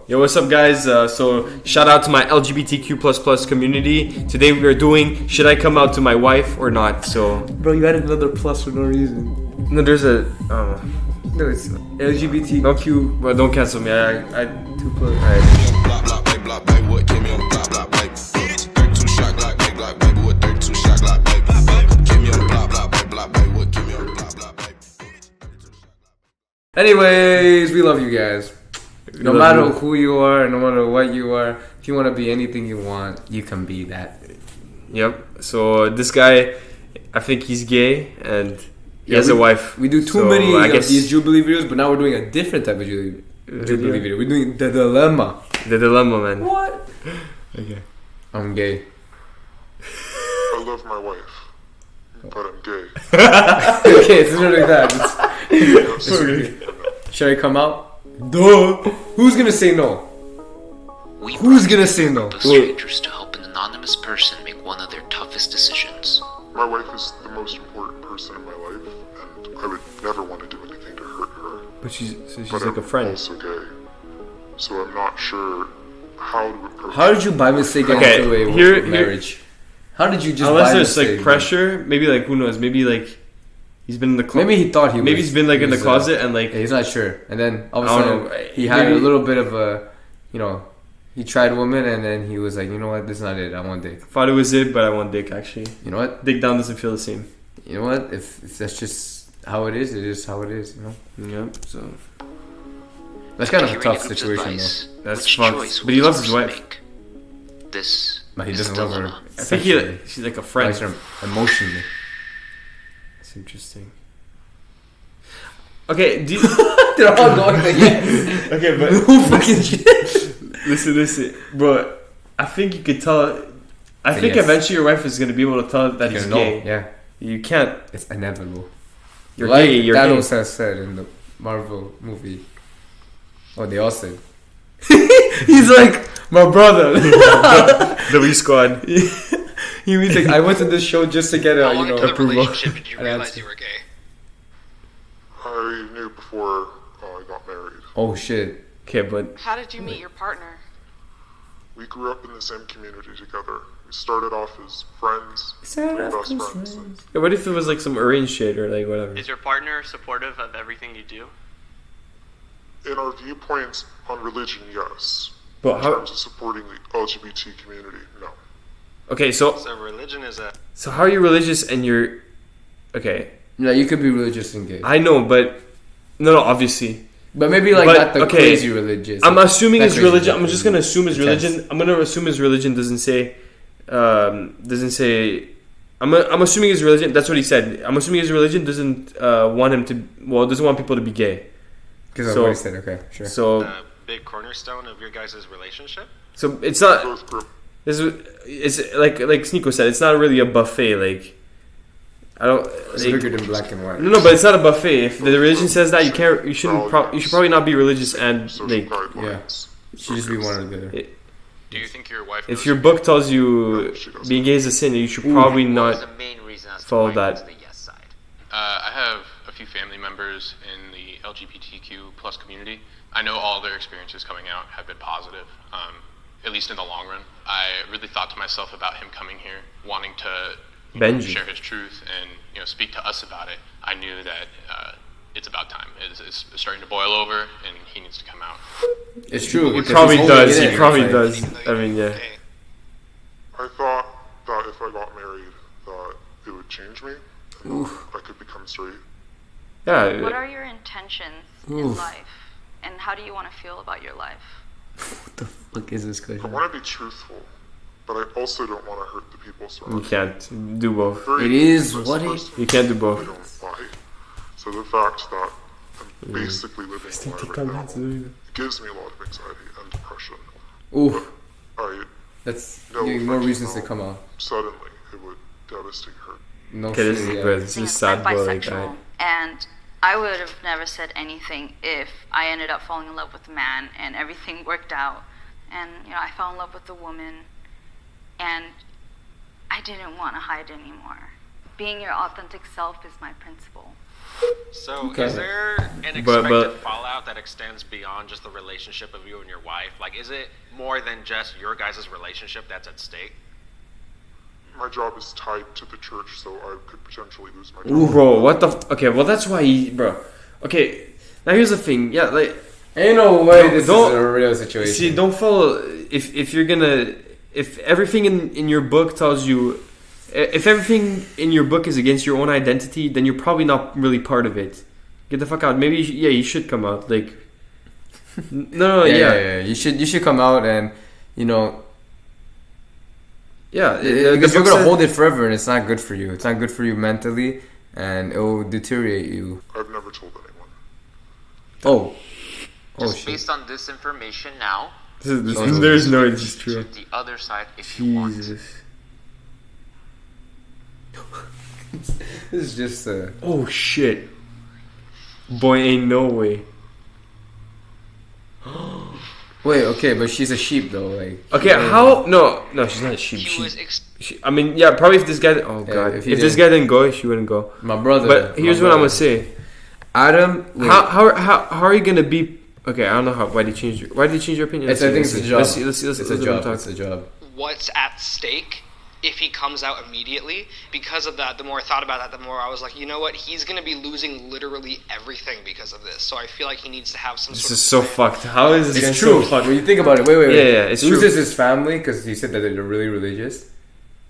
Yo, what's up, guys? So shout out to my LGBTQ++ community. Today we are doing should I come out to my wife or not? So Bro, you added another plus for no reason. no, there's a No, it's LGBTQ. well, don't cancel me. I 2 plus. alright. Anyways, we love you guys. No matter who you are, no matter what you are, if you want to be anything you want, you can be that. Yep. So this guy, I think he's gay and he has a wife. We do too many of these Jubilee videos, but now we're doing a different type of Jubilee video. We're doing the dilemma. The dilemma, man. What? Okay. I'm gay. I love my wife, but I'm gay. Okay, it's not like that. Should I come out? Duh. Who's gonna say no? Who's gonna say no? Strangers to help an anonymous person make one of their toughest decisions. My wife is the most important person in my life, and I would never want to do anything to hurt her. But she's But like a I'm friend. also gay, so I'm not sure how to approach. How did you by mistake get into a marriage? How did you just unless by there's mistake, like pressure, maybe like who knows, maybe like he's been in the closet. Maybe he thought he was. Maybe he's been like in the closet and like yeah, he's not sure. And then all of a I don't sudden know. he had Maybe- a little bit of a, he tried women and then he was like, you know what, this is not it. I want dick. thought it was it, but I want dick actually. You know what? Dick down doesn't feel the same. You know what? If that's just how it is how it is. You know. Yep. So That's kind of a Hearing tough Nick's situation advice, though. that's which fucked. choice But he will loves this his wife. person make? This But he is doesn't the love her. dilemma. I think she's like a friend. Likes her emotionally. That's interesting. Okay, They're all going like yes. okay, but Who fucking shit? listen, bro. I think you could tell. I think yes. eventually your wife is gonna be able to tell that he's gay. Yeah, You can't. it's inevitable. You're like gay. You're Thanos gay. has said in the Marvel movie. Oh, they all said. He's like my brother. W Squad. He means like I went to this show just to get How long into the approval. relationship did you An realize answer. you were gay? I knew before I got married. Oh shit! Okay, but How did you meet your partner? We grew up in the same community together. We started off as friends, best friends. And yeah, what if it was like some arranged shit or like whatever? Is your partner supportive of everything you do? in our viewpoints on religion, yes. But in how? terms of supporting the LGBT community, no. Okay, so religion is a... So how are you religious and you're... Okay. Yeah, you could be religious and gay. I know, but... No, obviously. But maybe like But, not the okay, crazy religious. I'm assuming Not his crazy, religion... but I'm just going to assume his intense. religion... I'm going to assume his religion doesn't say... Doesn't say... I'm assuming his religion... That's what he said. I'm assuming his religion doesn't want him to... Well, doesn't want people to be gay. Because so- of what he said, okay, sure. So... The big cornerstone of your guys' relationship? So it's not... Both group. It's like Sneeko said, it's not really a buffet. Like, I don't. It's Like, bigger than black and white. no, but it's not a buffet. If the religion says that, you can't. You shouldn't. You should probably not be religious and Social like. guidelines. It should just be one or the other. Do you think your wife... If knows your you're book tells you No, she doesn't. being gay is a sin, you should probably What was not. the main reason as to follow why you went that. to the yes side? I have a few family members in the LGBTQ plus community. I know all their experiences coming out have been positive, at least in the long run. I really thought to myself about him coming here, wanting to Benji. share his truth and speak to us about it. I knew that it's about time. It's starting to boil over, and he needs to come out. It's true. He because probably he's does. only He probably like- does. Even though I mean, you're yeah. gay. I thought that if I got married, that it would change me. And I could become straight. What Yeah. are your intentions in life? And how do you want to feel about your life? What the fuck is this I question? want to be truthful, but I also don't want to hurt the people You surrounding me. can't do both. Very It is honest what it- person. You can't do I both. don't lie. So the fact that I'm basically living a lie right now gives me a lot of anxiety and depression. Oof, I that's No, giving more thank you, reasons to no. come out. suddenly it would devastate her. No Okay, this shit, is yeah. good. This I'm is sad boy like bisexual, that. and I would have never said anything if I ended up falling in love with a man and everything worked out, and I fell in love with a woman, and I didn't want to hide anymore. Being your authentic self is my principle. So, Okay. is there an But- expected fallout that extends beyond just the relationship of you and your wife? Like, is it more than just your guys' relationship that's at stake? My job is tied to the church, so I could potentially lose my job. Ooh, bro, what the? Okay, well that's why bro. Okay, now here's the thing. Yeah, like Ain't no way No, this is don't- a real situation. see, don't follow. If you're gonna, if everything in your book tells you, if everything in your book is against your own identity, then you're probably not really part of it. Get the fuck out. Maybe you should come out. Like, no, yeah. You should come out and Yeah, because you're book gonna said- hold it forever, and it's not good for you. It's not good for you mentally, and it will deteriorate you. I've never told anyone. Oh Just shit! based on this information now, There's no, it's just to true. the other side if you want. Jesus. This is just Oh shit. Boy, ain't no way. wait. Okay, but she's a sheep though. Like Okay, how? No, she's not a sheep. He was I mean, yeah, probably if this guy. Oh Yeah, god, if if he this guy didn't go, she wouldn't go. my brother. But here's what I'm gonna say. Adam. Wait, How are you gonna be? Okay, I don't know why did you change your opinion? I think it's a job. Let's see. It's a job. It's a job. What's at stake if he comes out immediately. Because of that, the more I thought about that, the more I was like, you know what? He's going to be losing literally everything because of this. So I feel like he needs to have some This sort is of so fucked. How is this guy It's so true. fucked? When you think about it, wait. Yeah, it's true. Loses his family because he said that they're really religious.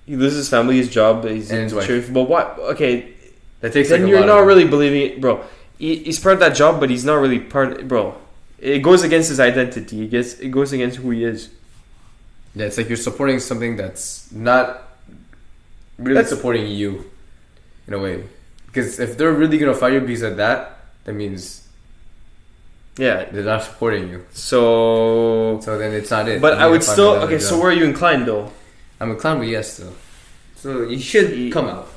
He loses his family, his job, he's And in his wife. church. But what? Okay, That takes then like a you're lot not of- really believing it, bro. He's part of that job, but he's not really part. Bro, it goes against his identity. It goes against who he is. Yeah, it's like you're supporting something that's not really supporting you, in a way. Because if they're really gonna fire you because of that, that means Yeah. they're not supporting you. So. So then it's not it. But You I need would to find still. another Okay, so job. where are you inclined though? I'm inclined with yes still. So he should come out.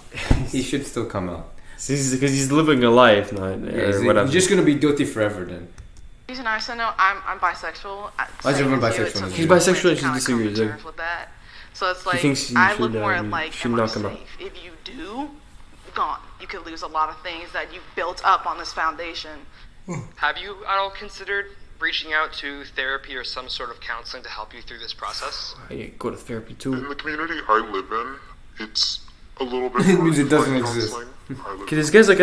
He should still come out. Because he's living a life, not or whatever. He's just gonna be guilty forever then. The reason I said no, I'm bisexual. Why's Same everyone as you, it bisexual? took me He's a minute bisexual to and she kinda come to disagrees, like- terms with that. So it's like thinks you I should, look more at like, should am I knock him safe? out. If you do, gone. You could lose a lot of things that you've built up on this foundation. Have you at all considered reaching out to therapy or some sort of counseling to help you through this process? I go to therapy In too. the community I live in, it's a little bit It more means it doesn't free exist. counseling. I live Okay, this guy's like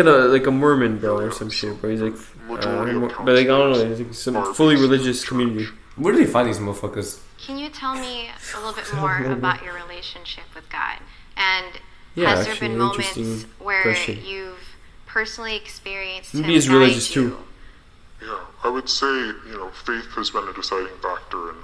a Mormon bro or some shit, bro. He's like, but like I don't know, he's like some fully religious community. Where do they find these motherfuckers? Can you tell me a little bit more about your relationship with God? And Yeah, has there actually, been an moments interesting where question. you've personally experienced Maybe him he's guide religious you? too. Yeah, I would say, faith has been a deciding factor in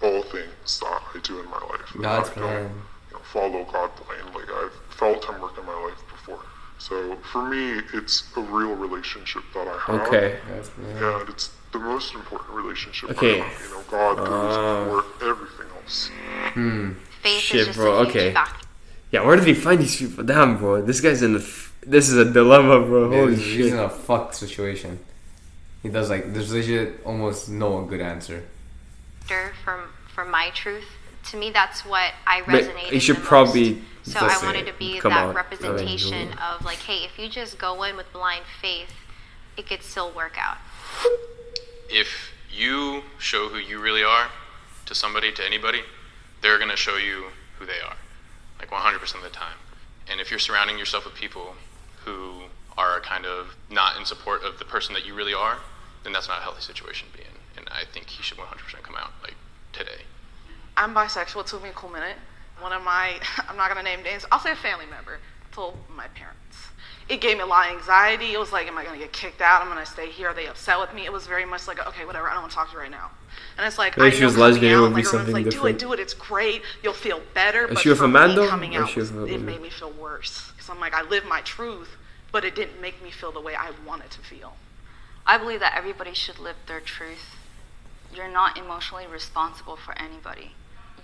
all things that I do in my life. God's I plan. don't, follow God blindly. I've felt Him work in my life before. So for me, it's a real relationship that I have. Okay. And it's the most important relationship Okay. I have. God goes before everything else. Faith Shit, is just bro, a huge okay. factor. Yeah, where did he find these people? Damn, bro. This guy's in this is a dilemma, bro. Holy He's shit. in a fucked situation. He does there's legit almost no good answer. From my truth, to me, that's what I But resonated. you should the probably most. So I say wanted to be come that out. representation of like, hey, if you just go in with blind faith, it could still work out. If you show who you really are to somebody, to anybody, they're going to show you who they are, like 100% of the time. And if you're surrounding yourself with people who are kind of not in support of the person that you really are, then that's not a healthy situation to be in. And I think he should 100% come out, like, today. I'm bisexual. It took me a cool minute. One of my, I'm not gonna name names, I'll say a family member, told my parents. It gave me a lot of anxiety. It was like, am I gonna get kicked out? I'm gonna stay here. Are they upset with me? It was very much like, okay, whatever, I don't wanna talk to you right now. And it's like, Like, if she was coming lesbian, it out, would be like, everyone's something like, different. do it, it's great. You'll feel better. Is But she with for a man, me, though? coming Or out, is she with a it woman? made me feel worse. Because I'm like, I live my truth, but it didn't make me feel the way I wanted to feel. I believe that everybody should live their truth. You're not emotionally responsible for anybody.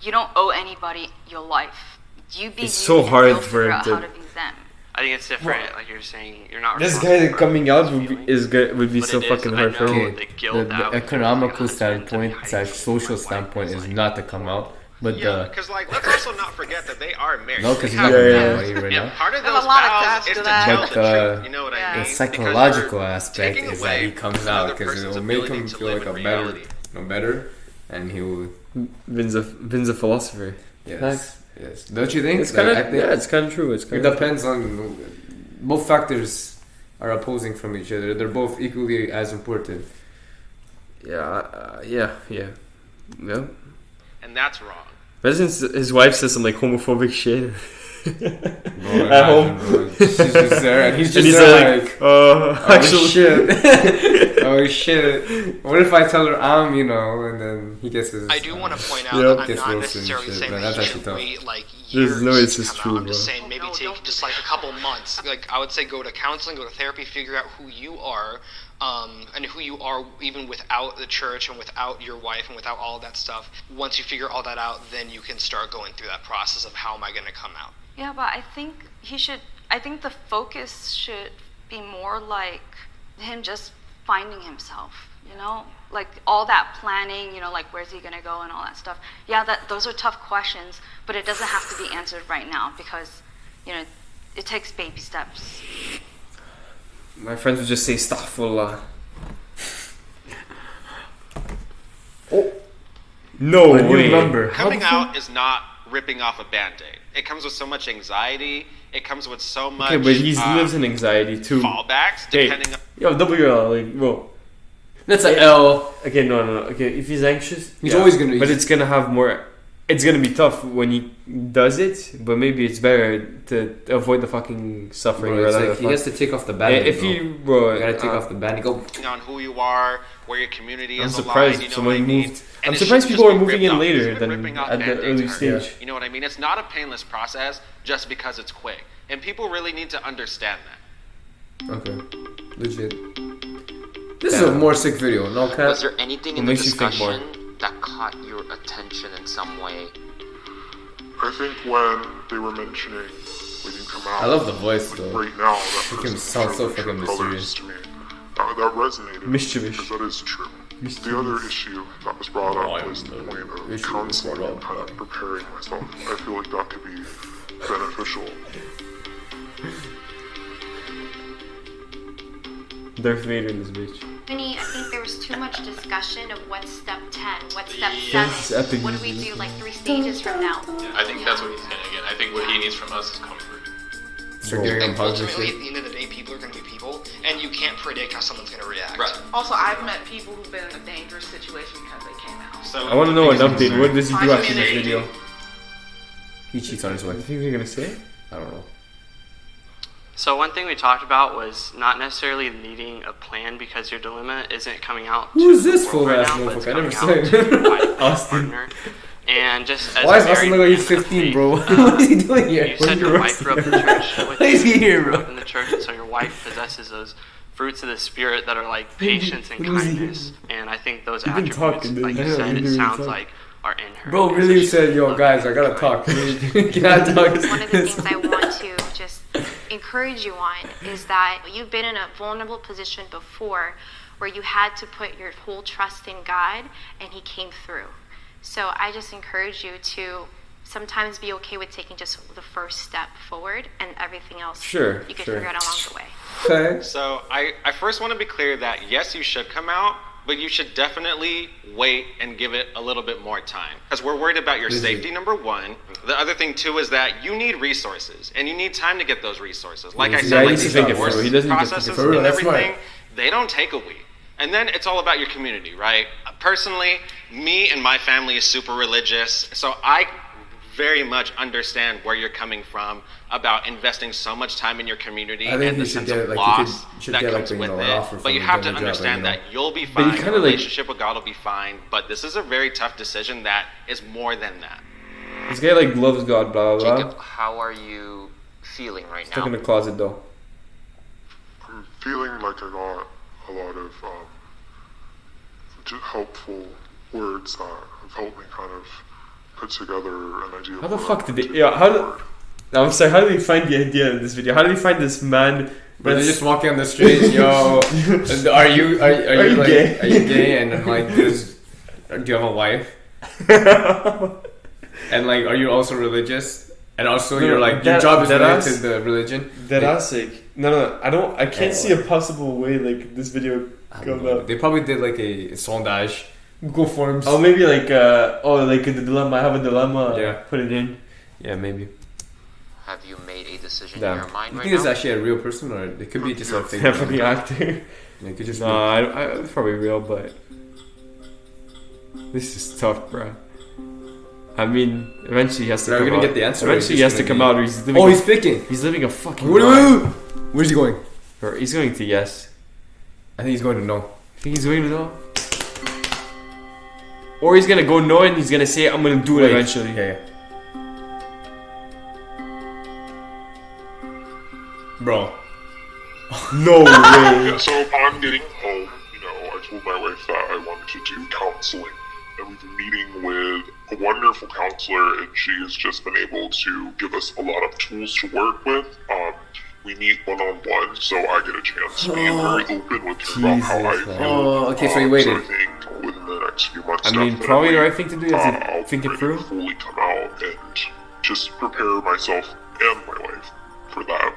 You don't owe anybody your life. You be It's you so and hard they'll for figure him out to- how to be them. I think it's different. Like you're saying, you're not. This responsible guy for coming out would feelings. be But so it is, fucking I hard for know him. the guilt that The would economical bring a husband to be standpoint, hiding that from social my wife standpoint is is like not to come out. But Yeah, because like let's also not forget that they are married. no, because They he's have not gonna Yeah, have money right And now. part of There's those a lot vows attached is to to that. tell But the truth. You know what Yeah. I mean? the psychological Because aspect taking is that away he comes another out because person's it'll make ability him to feel live like a in better, reality. better, and he will. Vin's a philosopher. Yes, yes. Don't you think? It's kind Like, of I think it's kind of true. It's it kind of depends on both factors are opposing from each other. They're both equally as important. yeah. And that's wrong. But since his wife says some like homophobic shit Bro, at home, bro. She's just there, and he's just and he's there like, oh actually, shit, oh shit. What if I tell her I'm, and then he gets his. I do want to point out Yeah. that I'm Gets not roasted and necessarily shit, saying man, that that's you should actually tough. wait like There's years no way it's to just come true, out. I'm just bro. saying maybe No, take don't just do like a that. couple months. Like I would say go to counseling, go to therapy, figure out who you are, and who you are even without the church and without your wife and without all of that stuff. Once you figure all that out, then you can start going through that process of how am I going to come out. Yeah, but I think I think the focus should be more like him just finding himself, like all that planning, like where's he gonna go and all that stuff. Yeah, those are tough questions, but it doesn't have to be answered right now because, it takes baby steps. my friends would just say astaghfirullah. Oh, no When you way. remember, Coming out is not ripping off a band-aid. It comes with so much anxiety. It comes with so much. Okay, but he lives in anxiety too. Fallbacks, Hey, depending on. yo, WL, like, bro. that's an L. Okay, no. Okay, if he's anxious, He's always gonna- But it's gonna have more. It's gonna be tough when he does it. But maybe it's better to avoid the fucking suffering. Bro, it's rather like than he has to take off the band. if you, bro, you gotta take off the band. Go. on who you are, where your community I'm is surprised aligned, you know someone what I mean? moved. And I'm it surprised shouldn't people just are be moving ripped in off. later You've been than ripping off at the Band-Aids early already. stage. You know what I mean? It's not a painless process just because it's quick. And people really need to understand that. Okay. Legit. This is a more sick video, no cap. Was there anything What in the makes you think more? discussion that caught your attention in some way? I think when they were mentioning when you come out, I love the voice though. right now, that Make him person sound so showed true fucking colours mysterious. to me. That resonated Mischievous. because that is true. Mischievous. The other issue that was brought up Oh, was the point of issue counseling brought and up, kind of preparing myself. I feel like that could be beneficial. Darth Vader in this bitch. I think there was too much discussion of what's step 10, what's step 7. Yes, epic What do we music. do like 3 stages from now? I think that's what he's getting at. I think what he needs from us is comfort. Start giving him And hugs and ultimately, shit. at the end of the day, people are going to be people, and you can't predict how someone's going to react. Right. Also, I've met people who've been in a dangerous situation because they came out. So I want to know an the update. biggest What does he do My after this community. video? He cheats on his What do wife. you think they're gonna say? I don't know. So one thing we talked about was not necessarily needing a plan because your dilemma isn't coming out. Who is to the this world full right ass now, but it's motherfucker? I never coming out said. to your wife, Austin. partner. And just as Why a is Austin married look like he's man of 15, faith, bro? What is he doing here? You said your wife grew up in the church. With Why is he you, here, grew bro? up in the church, and so your wife possesses those fruits of the spirit that are like patience and What is he kindness. And I think those You've been attributes, talking, like dude. you I know, said, you it do sounds talk. like are in her. Bro And really so said, she's yo, loving guys, I you. gotta talk. Can I talk? One of the things I want to just encourage you on is that you've been in a vulnerable position before where you had to put your whole trust in God and He came through. So I just encourage you to sometimes be okay with taking just the first step forward and everything else Sure, you can sure. figure out along the way. Okay. So I first want to be clear that yes, you should come out, but you should definitely wait and give it a little bit more time. Because we're worried about your safety, number one. The other thing too is that you need resources and you need time to get those resources. Like I Yeah, said, he like needs these to take it divorce through. He doesn't need to take it processes through. and That's smart. everything, they don't take a week. And then it's all about your community, right? Personally, me and my family is super religious, so I very much understand where you're coming from about investing so much time in your community I think and you the should sense get, of like, loss you should that get, comes like, with an it. offer But from you a have to government job, understand like, that you'll be But fine. you Your kinda, like- relationship with God will be fine. But this is a very tough decision that is more than that. This guy like loves God, blah blah Jacob, blah. how are you feeling right Stuck in now? the closet though. I'm feeling like I got a lot of just helpful words that have helped me kind of put together an idea. How the of what fuck I'm did they? doing Yeah, how? forward. I'm sorry. How did they find the idea in this video? How did they find this man? But they're that's- just walking on the street, yo. Are you you like, gay? Are you gay? And I'm like, do you have a wife? And like, are you also religious? And also, No, you're like, your that- job is that related ass- to the religion. That Like, ass, like, no, I can't see a possible way like this video I don't comes know. up. They probably did like a sondage, Google Forms. Oh, maybe like like the dilemma. I have a dilemma. Yeah. Put it in. Yeah, maybe. Have you made a decision Yeah. in your mind You right think it's now? actually a real person, or it could be just a fake? Yeah, for the actor. It could just No, it's probably real, but this is tough, bro. I mean, eventually he has to. Are we come gonna out. get the answer, or Eventually is he this has to gonna come be- out. Or he's living. Oh, he's picking. He's living a fucking. Wait, lie. where's he going? Or he's going to yes. I think he's going to no. I think he's going to no. Or he's gonna go no, and he's gonna say, "I'm gonna do it Wait. eventually." Yeah. Bro. No way. Yeah, so upon getting home, I told my wife that I wanted to do counseling. And we've been meeting with a wonderful counselor, and she has just been able to give us a lot of tools to work with. We meet one-on-one, so I get a chance to be very open with her about how I feel. Oh, okay, so you waited. So I think within the next few months, I mean, probably the right thing to do is I'll to think it be through. ready to fully come out and just prepare myself and my wife for that.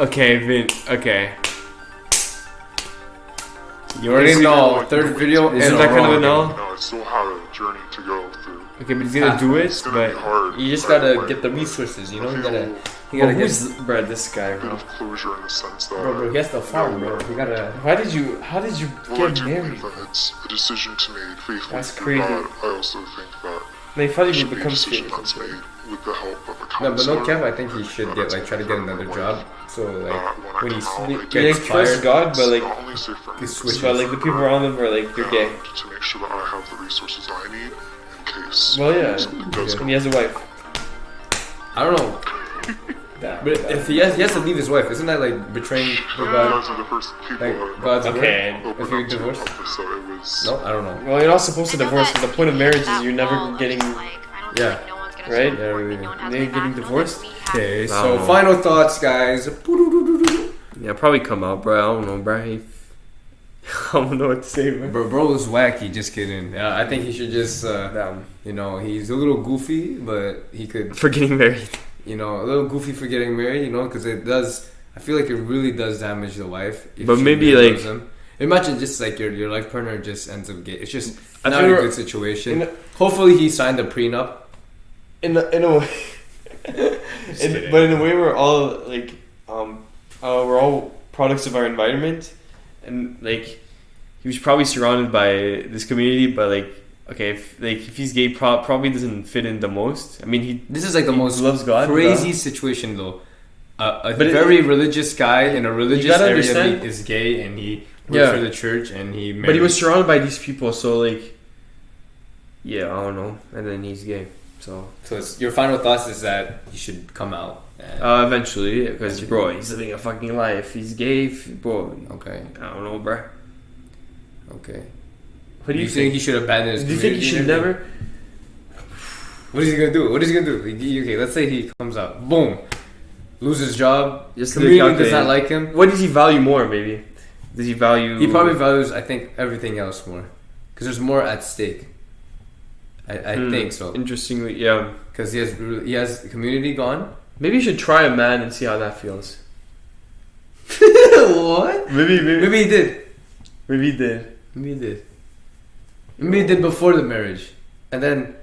Okay, Vin. Okay. You already know. Third video Isn't in that a kind of row. a no? I still have a journey to go through. Okay, but he's gonna do it, It's gonna be but. hard. You just but gotta like, get the resources, you know? You feel gotta Well, get who's, bro, this guy, a bit bro? of closure in the sense that bro, he has to farm, bro. You gotta How did you well, I get do married? believe that it's a decision to make faithfully That's through crazy. God. I also think that They probably it would should be a become decision straight. that's made with the help of a No, but counselor. no Kev, I think he should get like try to get another job. So like when he You gets like trust fired, God, but like, not only safe for me, he switches. but like the people around him are like, you're gay. and to make sure that I have the resources I need in case Well, yeah. something does And he has a wife. I don't know. But if he has to leave his wife, isn't that like betraying the You God? guys are the first people Like that God's Okay. word? opened If you're up to divorced? about this, so it was No, I don't know. Well, you're not supposed to I know divorce, that but the point of he marriage hit is you're that never wall of, getting. like, I don't Yeah. think no one's gonna Right? support me, Yeah, no one has they're my getting back, no divorced? one has me. Okay, I so don't know. final thoughts, guys. Yeah, probably come out, bro. I don't know, bro. I don't know what to say, bro. Bro is wacky. Just kidding. I think he should just, Damn. he's a little goofy, but he could, For getting married. a little goofy for getting married, because it does. I feel like it really does damage the wife. if But she maybe, really like- loves him. Imagine just like your life partner just ends up gay. It's just I not a feel- good situation. in a- Hopefully, he signed a prenup. In a way. kidding. But in a way, we're all like, we're all products of our environment, and like, he was probably surrounded by this community, but like, okay, if he's gay, probably doesn't fit in the most. I mean, This is like the he most loves God, crazy situation though. A But very religious guy in a religious gotta area understand- is gay, and he works Yeah. for the church, and he. but he was married- surrounded by these people, so like, yeah, I don't know, and then he's gay, so. So your final thoughts is that he should come out. And, Eventually, because bro, he's living a fucking life. He's gay, bro. okay. I don't know, bro. Okay. What do you think he should abandon his? Do you think he should community? never? What is he gonna do? Okay, let's say he comes out. Boom. Loses job. Just Community look out does there. not like him. What does he value more? Maybe does he value? He probably values, I think, everything else more, because there's more at stake. I think so. Interestingly, yeah. Because he has the community gone. Maybe you should try a man and see how that feels. What? Maybe Maybe he did. Maybe he did. Maybe he did. Maybe he did before the marriage, and then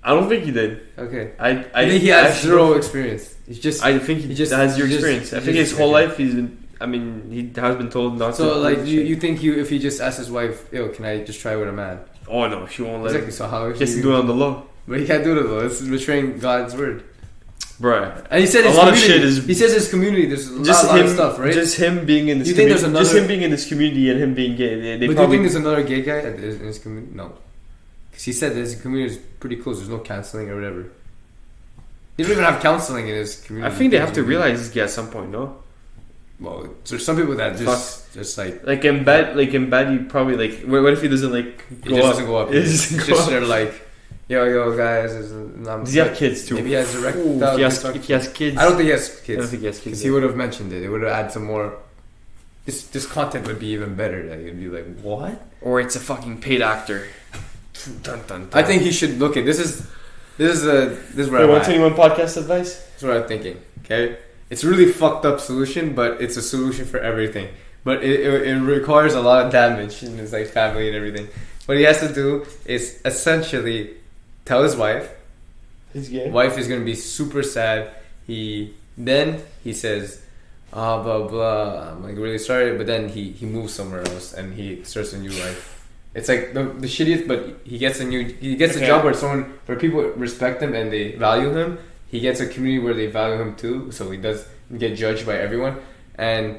I don't think he did. okay. I I think he has actually zero don't- experience. He's just I think he just has your experience. I think his whole life he's been. I mean, he has been told not to. So like you think if he just asked his wife, yo, can I just try with a man? Oh no, she won't let. Exactly. Him. So how He has to do it on the low, But he can't do it though. It's betraying God's word. bruh. And he said A his lot of community. shit is- He says his community. There's a Just lot him, of stuff, right? Just him being in this. You think there's Just another- him being in this community and him being gay. They but do you probably. think there's another gay guy in his community? No, because he said that his community is pretty close. There's no counseling or whatever. He don't even have counseling in his community. I think they have to realize he's gay at some point. No. Well, there's some people that just like Like in bed, you probably like. What if he doesn't like he go just up? doesn't go up. He It's doesn't go just up. they're like, yo guys. Does he have kids too? Maybe he has direct. Ooh, that would be if sucky. he has kids, I don't think he has I kids. don't think he has kids. Because he would have mentioned it. It would have added some more. This content would be even better. Like it'd be like what? Or it's a fucking paid actor. Dun, dun, dun. I think he should look at this is where Wait, I'm at. 121 podcast advice? That's what I'm thinking. Okay, it's a really fucked up solution, but it's a solution for everything. But it requires a lot of damage in his like family and everything. What he has to do is essentially tell his wife. He's gay. Wife is gonna be super sad. He says, blah blah. I'm like really sorry, but then he moves somewhere else and he starts a new life. It's like the shittiest, but he gets a job where people respect him and they value him. He gets a community where they value him too, so he doesn't get judged by everyone. And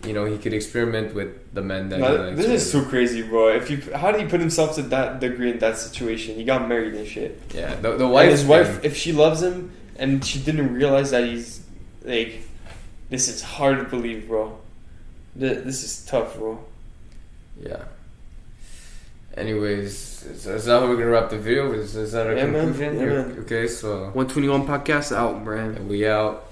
you know, he could experiment with the men that. This is so crazy, bro. How did he put himself to that degree in that situation? He got married and shit. Yeah, the wife. And his wife, if she loves him and she didn't realize that he's like, this is hard to believe, bro. This is tough, bro. Yeah. Anyways, is that how we're gonna wrap the video? Is that our conclusion? Man. Okay, so 121 podcast out, man. We out.